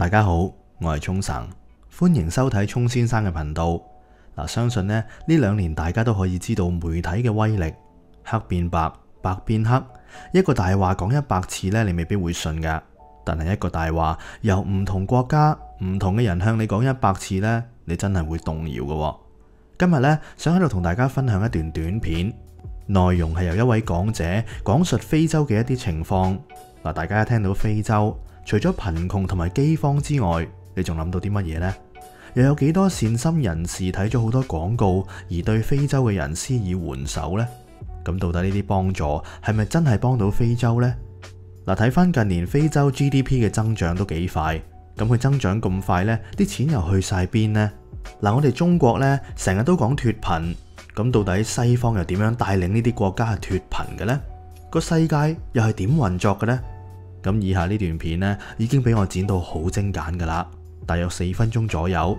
大家好，我係沖神，歡迎收睇沖先生嘅頻道。相信呢兩年大家都可以知道媒體嘅威力，黑變白，白變黑。一個大話講100次呢，你未必會信㗎。但係一個大話由唔同國家、唔同嘅人向你講100次呢，你真係會動搖嘅。今日呢，想喺度同大家分享一段短片，內容係由一位講者講述非洲嘅一啲情況。大家一聽到非洲，除咗貧窮同埋饑荒之外，你仲諗到啲乜嘢呢？又有幾多善心人士睇咗好多廣告而對非洲嘅人施以援手呢？咁到底呢啲幫助係咪真係幫到非洲呢？睇翻近年非洲 GDP 嘅增長都幾快，咁佢增長咁快呢，啲錢又去晒邊呢？我哋中國呢，成日都講脫貧，咁到底西方又點樣帶領呢啲國家係脫貧嘅呢？個世界又係點運作嘅呢？咁以下呢段片呢，已經俾我剪到好精簡噶啦，大約4分鐘左右，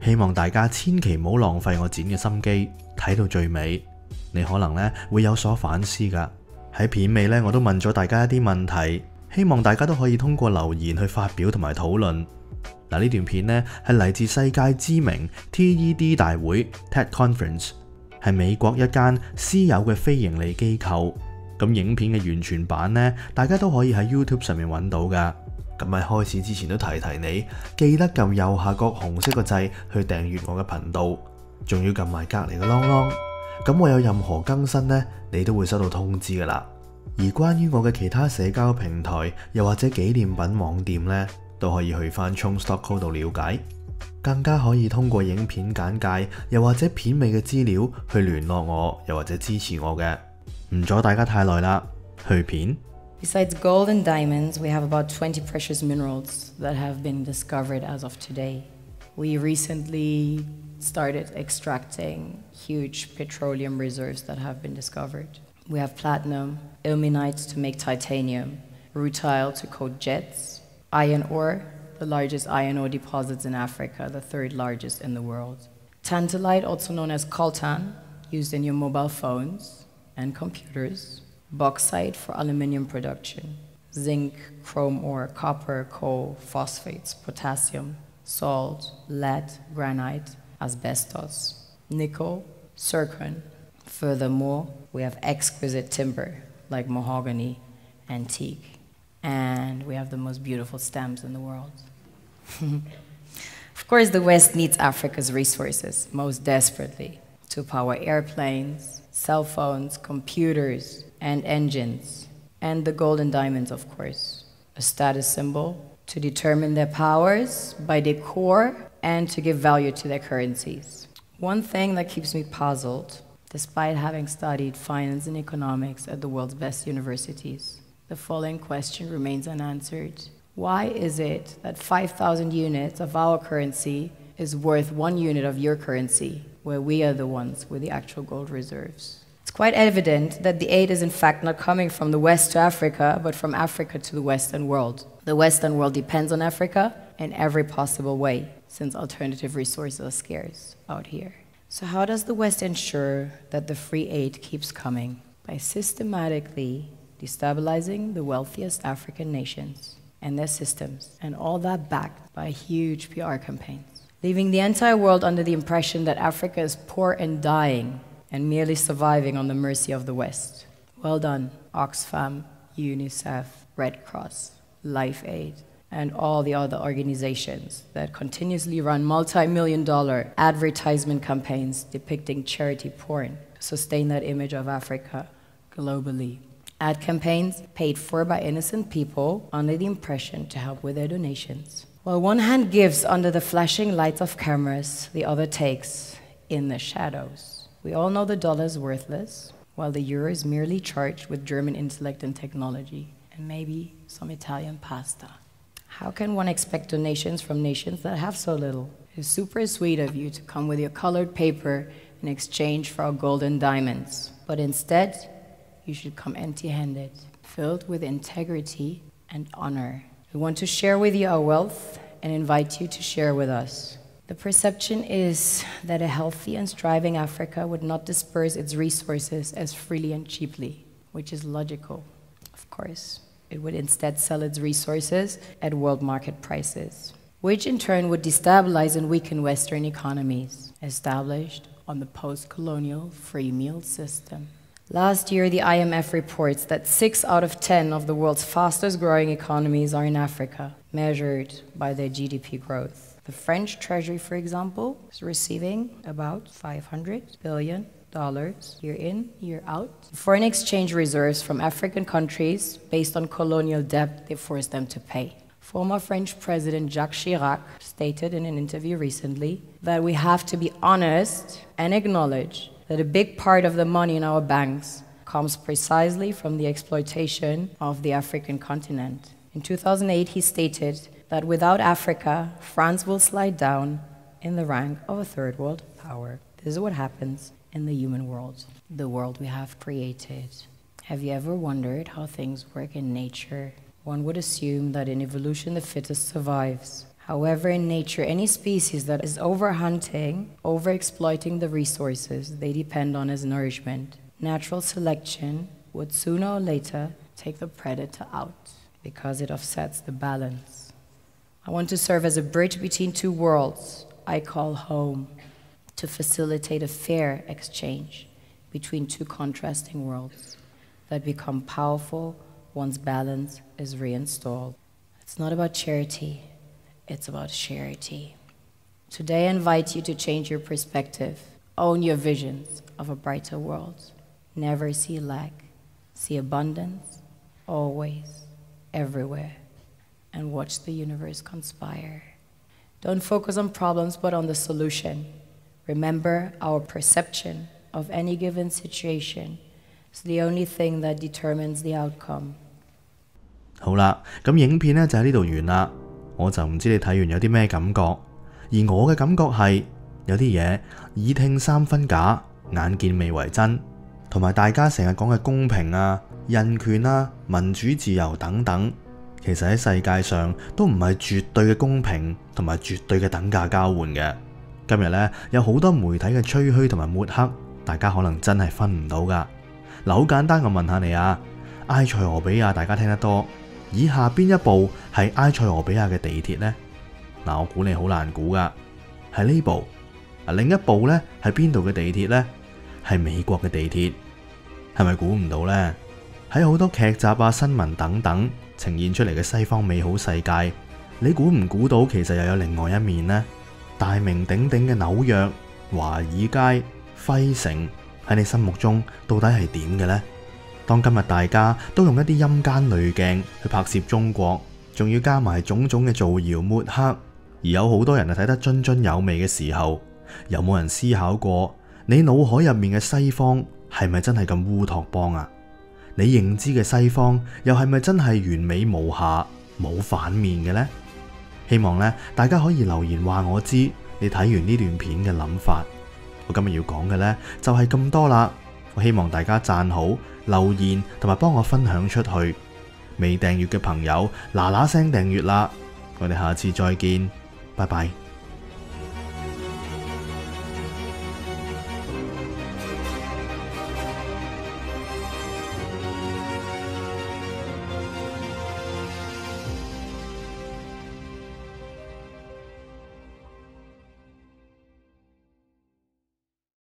希望大家千祈唔好浪費我剪嘅心機，睇到最尾，你可能呢會有所反思噶。喺片尾呢，我都問咗大家一啲問題，希望大家都可以通過留言去發表同埋討論。呢段片呢係嚟自世界知名 TED 大會 TED Conference， 係美國一間私有嘅非盈利機構。咁影片嘅完全版呢，大家都可以喺 YouTube 上面揾到噶。咁喺開始之前都提提你，記得撳右下角紅色個掣去訂閱我嘅頻道，仲要撳埋隔離嘅啷啷。咁我有任何更新呢，你都會收到通知噶啦。而關於我嘅其他社交平台，又或者紀念品網店呢，都可以去翻 Chong.co 度了解，更加可以通過影片簡介，又或者片尾嘅資料去聯絡我，又或者支持我嘅。唔阻大家太耐啦，去片。Besides gold and diamonds, we have about 20 precious minerals that have been discovered as of today. We recently started extracting huge petroleum reserves that have been discovered. We have platinum, ilmenite to make titanium, rutile to coat jets, iron ore, the largest iron ore deposits in Africa, the 3rd largest in the world. Tantalite, also known as coltan, used in your mobile phones and computers. Bauxite for aluminium production. Zinc, chrome ore, copper, coal, phosphates, potassium, salt, lead, granite, asbestos, nickel, zircon. Furthermore, we have exquisite timber like mahogany, antique, and we have the most beautiful stamps in the world. Of course, the West needs Africa's resources most desperately to power airplanes, cell phones, computers, and engines, and the gold and diamonds, of course, a status symbol to determine their powers by their core and to give value to their currencies. One thing that keeps me puzzled, despite having studied finance and economics at the world's best universities, the following question remains unanswered. Why is it that 5,000 units of our currency is worth 1 unit of your currency, where we are the ones with the actual gold reserves? It's quite evident that the aid is in fact not coming from the West to Africa, but from Africa to the Western world. The Western world depends on Africa in every possible way, since alternative resources are scarce out here. So how does the West ensure that the free aid keeps coming? By systematically destabilizing the wealthiest African nations and their systems, and all that backed by huge PR campaigns, leaving the entire world under the impression that Africa is poor and dying, and merely surviving on the mercy of the West. Well done, Oxfam, UNICEF, Red Cross, Life Aid, and all the other organizations that continuously run multi-million-dollar advertisement campaigns depicting charity porn to sustain that image of Africa globally. Ad campaigns paid for by innocent people under the impression to help with their donations. While one hand gives under the flashing lights of cameras, the other takes in the shadows. We all know the dollar is worthless, while the euro is merely charged with German intellect and technology, and maybe some Italian pasta. How can one expect donations from nations that have so little? It's super sweet of you to come with your colored paper in exchange for our gold and diamonds, but instead, you should come empty-handed, filled with integrity and honor. We want to share with you our wealth and invite you to share with us. The perception is that a healthy and striving Africa would not disperse its resources as freely and cheaply, which is logical, of course. It would instead sell its resources at world market prices. which in turn would destabilize and weaken Western economies established on the post-colonial free meal system. Last year, the IMF reports that 6 out of 10 of the world's fastest growing economies are in Africa, measured by their GDP growth. The French Treasury, for example, is receiving about $500 billion year in, year out. Foreign exchange reserves from African countries based on colonial debt they forced them to pay. Former French President Jacques Chirac stated in an interview recently that we have to be honest and acknowledge that a big part of the money in our banks comes precisely from the exploitation of the African continent. In 2008, he stated that without Africa, France will slide down in the rank of a third world power. This is what happens in the human world, the world we have created. Have you ever wondered how things work in nature? One would assume that in evolution the fittest survives. However, in nature, any species that is overhunting, overexploiting the resources they depend on as nourishment, natural selection would sooner or later take the predator out because it offsets the balance. I want to serve as a bridge between two worlds I call home, to facilitate a fair exchange between two contrasting worlds that become powerful once balance is reinstalled. It's not about charity. It's about charity. Today I invite you to change your perspective, own your visions of a brighter world. Never see lack, see abundance, always, everywhere, and watch the universe conspire. Don't focus on problems but on the solution. Remember, our perception of any given situation is the only thing that determines the outcome. 好啦，咁影片呢就喺呢度完啦。我就唔知你睇完有啲咩感覺，而我嘅感覺係有啲嘢耳聽三分假，眼見未為真，同埋大家成日講嘅公平啊、人權啊、民主自由等等，其實喺世界上都唔係絕對嘅公平同埋絕對嘅等價交換嘅。今日呢，有好多媒體嘅吹噓同埋抹黑，大家可能真係分唔到㗎。嗱，好簡單，我問下你啊，埃塞俄比亞大家聽得多，以下邊一部係埃塞俄比亞嘅地鐵呢？嗱，我估你好難估㗎，係呢部。另一部呢係邊度嘅地鐵呢？係美國嘅地鐵，係咪估唔到呢？喺好多劇集啊、新聞等等呈現出嚟嘅西方美好世界，你估唔估到其實又有另外一面呢？大名鼎鼎嘅紐約、華爾街、費城喺你心目中到底係點嘅呢？當今日大家都用一啲陰間濾鏡去拍攝中國，仲要加埋種種嘅造謠抹黑，而有好多人睇得津津有味嘅時候，有冇人思考過你腦海入面嘅西方係咪真係咁烏托邦啊？你認知嘅西方又係咪真係完美無瑕、冇反面嘅呢？希望呢大家可以留言話我知你睇完呢段片嘅諗法。我今日要講嘅呢就係咁多啦。我希望大家讚好、留言同埋幫我分享出去。未訂閱嘅朋友嗱嗱聲訂閱啦。我哋下次再見，拜拜。